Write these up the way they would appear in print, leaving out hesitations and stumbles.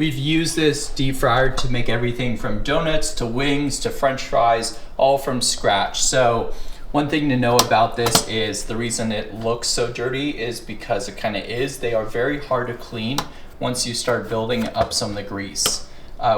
We've used this deep fryer to make everything from donuts to wings to French fries, all from scratch. So one thing to know about this is the reason it looks so dirty is because it kind of is. They are very hard to clean once you start building up some of the grease.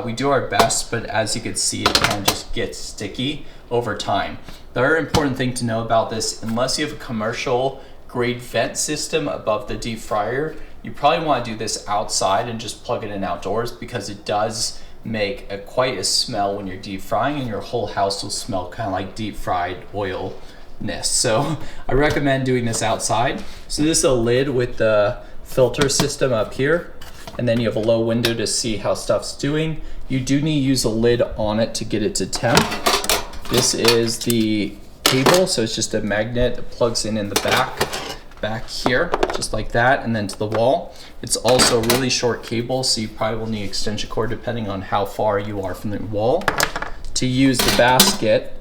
We do our best, but as you can see, it kind of just gets sticky over time. The other important thing to know about this, unless you have a commercial grade vent system above the deep fryer, you probably want to do this outside and just plug it in outdoors, because it does make quite a smell when you're deep frying, and your whole house will smell kind of like deep fried oilness. So I recommend doing this outside. So this is a lid with the filter system up here, and then you have a low window to see how stuff's doing. You do need to use a lid on it to get it to temp. This is the cable, so it's just a magnet that plugs in the back here, just like that, and then to the wall. It's also a really short cable, so you probably will need extension cord depending on how far you are from the wall. To use the basket,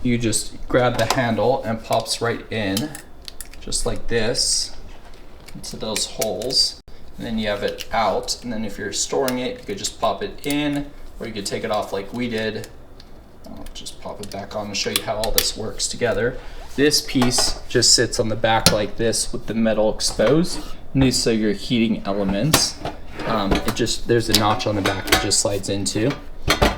you just grab the handle and pops right in, just like this, into those holes. And then you have it out, and then if you're storing it, you could just pop it in, or you could take it off like we did. I'll just pop it back on to show you how all this works together. This piece just sits on the back like this with the metal exposed, and these are your heating elements. There's a notch on the back that just slides into.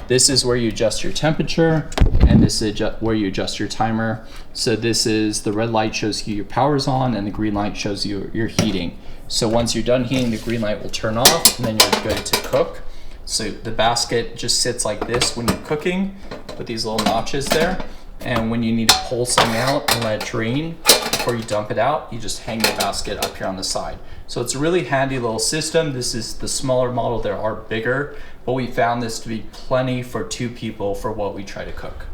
This is where you adjust your temperature, and this is where you adjust your timer. So this is the red light shows you your power's on, and the green light shows you your heating. So once you're done heating, the green light will turn off, and then you're good to cook. So the basket just sits like this when you're cooking, with these little notches there. And when you need to pull something out and let it drain before you dump it out, you just hang the basket up here on the side. So it's a really handy little system. This is the smaller model. There are bigger, but we found this to be plenty for 2 people for what we try to cook.